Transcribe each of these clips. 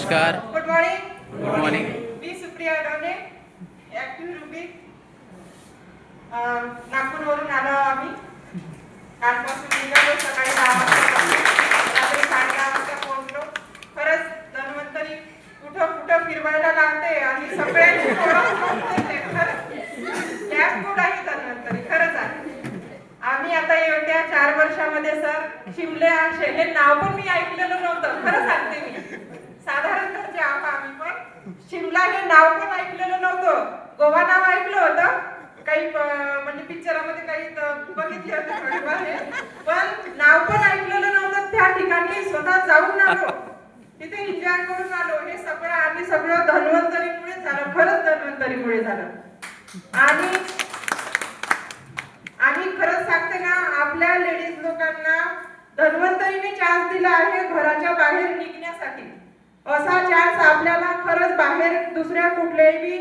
नमस्कार. Good morning. Good morning. मी Supriya Done, active Ruby. नागपूरवरून आलो आम्ही. कालपासून निघालो, सकाळी 10 वाजता रात्री 10:30 वाजता पोहोचलो. खरंच धन्वंतरी कुठं कुठं फिरवायला लागते आणि सगळ्यांची ओळख होते. खरंच लॅब कोड आहे धन्वंतरी, खरंच आहे. आम्ही आता येत्या 4 वर्षामध्ये सर शिमले हे नाव पण मी ऐकलेलं नव्हतं. खरं सांगते मी. साधारण घरचे आम्ही पण शिमला हे नाव पण ऐकलेलं नव्हतं. गोवा नाव ऐकलं होतं काही, म्हणजे पिक्चरामध्ये काही बघितले होते थोडेफार हे, पण नाव पण ऐकलेलं नव्हतं. त्या ठिकाणी स्वतः जाऊन आलो, तिथे एन्जॉय करून आलो. हे सगळं आम्ही सगळं धन्वंतरीमुळे झालं. खरंच धन्वंतरीमुळे झालं. आणि खरंच सांगते ना, आपल्या लेडीज लोकांना धन्वंतरीने चान्स दिला आहे घराच्या बाहेर निघण्यासाठी. असा चान्स आपल्याला खरंच बाहेर दुसऱ्या कुठल्याही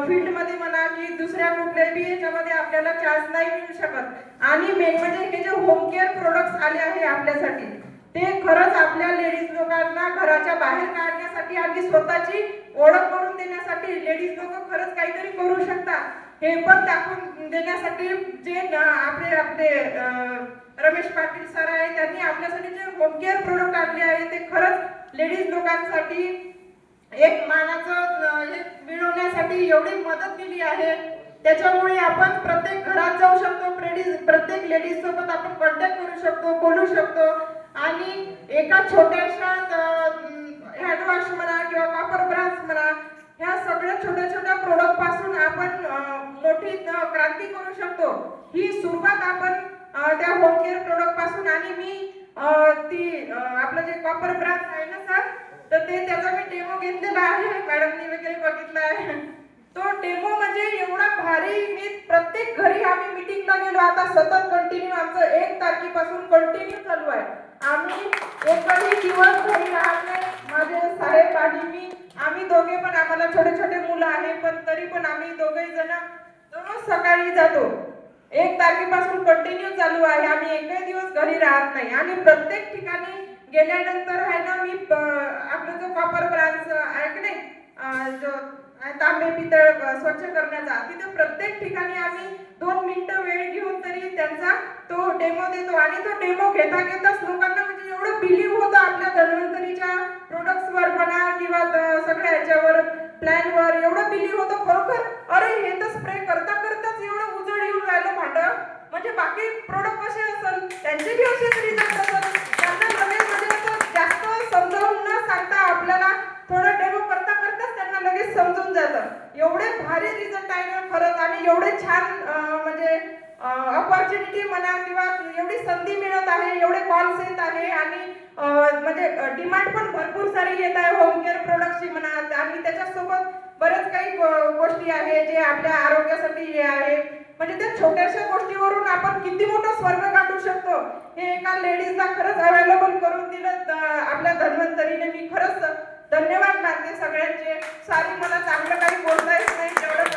फील्ड मध्ये म्हणा की दुसऱ्या कुठल्याही याच्यामध्ये आपल्याला चान्स नाही मिळू शकत. आणि मेन म्हणजे हे जे होम केअर प्रोडक्ट्स आले आहे आपल्यासाठी, ते खरंच आपल्या लेडीज लोकांना घराच्या बाहेर काढण्यासाठी आणि स्वतःची ओळख करून देण्यासाठी लेडीज लोक खरंच काहीतरी करू शकतात हे पण दाखवून देण्यासाठी जे आपले रमेश पाटील सर आहे, त्यांनी आपल्यासाठी जे होम केअर प्रोडक्ट आणले आहे ते खरंच लेडीज लोकांसाठी एक मानाचं मिळवण्यासाठी एवढी मदत दिली आहे. त्याच्यामुळे आपण प्रत्येक घरात जाऊ शकतो, प्रत्येक लेडीज सोबत आपण कॉन्टॅक्ट करू शकतो, बोलू शकतो. आणि एका छोट्याशा हँड वॉश म्हणा किंवा कॉपर ब्रश म्हणा, ह्या सगळ्या छोट्या छोट्या प्रोडक्ट पासून आपण मोठी क्रांती करू शकतो. ही सुरुवात आपण त्या होम केअर प्रोडक्ट पासून. आणि मी आपलं जे कॉपर ब्रश आहे ना सर, तर त्याचा मी डेमो घेतलेला आहे, मॅडमनी वगैरे बघितला आहे. तो डेमो म्हणजे एवढा भारी. मी प्रत्येक घरी आम्ही मीटिंगला गेलो, आता सतत कंटिन्यू आमचं 1 तारखेपासून कंटिन्यू चालू आहे. आम्ही एकही दिवस घरी राहत नाही. माझे साहेब आणि मी, आम्ही दोघे पण, आम्हाला छोटे छोटे मुलं आहे, पण तरी पण आम्ही दोघे जण रोज सकाळी जातो. 1 तारखेपासून कंटिन्यू चालू आहे. आम्ही एकही दिवस घरी राहत नाही. आणि प्रत्येक ठिकाणी गेल्यानंतर आहे ना, मी आपलं जो कॉपर ब्रँच आहे की नाही, जो तांबे पितळ स्वच्छ करण्याचा, तिथे प्रत्येक ठिकाणी आम्ही 2 मिनिटं वेळ घेऊन तरी त्यांचा तो डेमो देतो. आणि तो डेमो घेता घेताच लोकांना म्हणजे एवढं बिलीव्ह होतं आपल्या धन्वंतरीच्या प्रोडक्ट्सवर म्हणा किंवा सगळ्या ह्याच्यावर प्लॅनवर, एवढं बिलीव्ह होतं खरोखर. अरे हे तर स्प्रे करता करताच एवढं उजळ येऊन राहिलं भांडं, म्हणजे बाकी प्रोडक्ट कसे असेल त्यांचे बी असेच रिझल्ट असेल. त्यांना लगेच म्हणजे जास्त समजावून न सांगता आपल्याला थोडं डेमो करता करताच त्यांना लगेच समजून जातं. एवढे भारी रिझल्ट आहे ना खरंच. आणि एवढे छान म्हणजे अपॉर्च्युनिटी म्हणा किंवा एवढी संधी मिळत आहे, एवढे कॉल्स येत आहे. आणि म्हणजे डिमांड पण भरपूर सारी येत आहे होम केअर प्रोडक्टची म्हणा. आणि त्याच्यासोबत बरेच काही गोष्टी आहे जे आपल्या आरोग्यासाठी हे आहे. म्हणजे त्या छोट्याशा गोष्टीवरून आपण किती मोठं स्वर्ग गाठू शकतो हे एका लेडीजला खरंच अवेलेबल करून दिलं आपल्या धन्वंतरीने. मी खरंच धन्यवाद मानते सगळ्यांचे. सारी मला चांगलं काही बोलता येत नाही, तेवढं